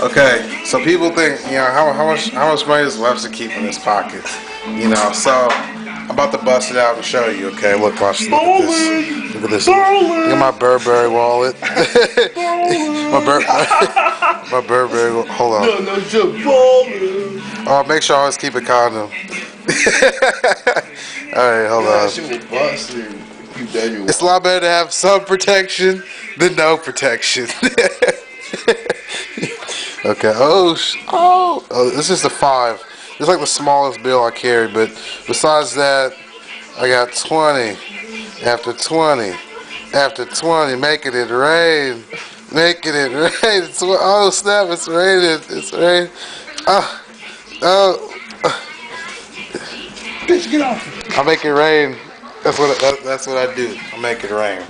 Okay, so people think, how much money does Webster keep in his pocket? So I'm about to bust it out and show you. Okay, look, watch. Look at this. Look at this. Look at my Burberry wallet. my Burberry. Hold on. No, just ballin'. Oh, make sure I always keep a condom. All right, hold on. Shit will bust and you dead your It's a lot better to have some protection than no protection. Okay. Oh, this is the 5. It's like the smallest bill I carry, but besides that, I got 20. After 20. After 20, making it rain. Making it rain. Oh, snap, it's raining. It's raining. Oh. bitch, get off. I make it rain. That's what I do. I make it rain.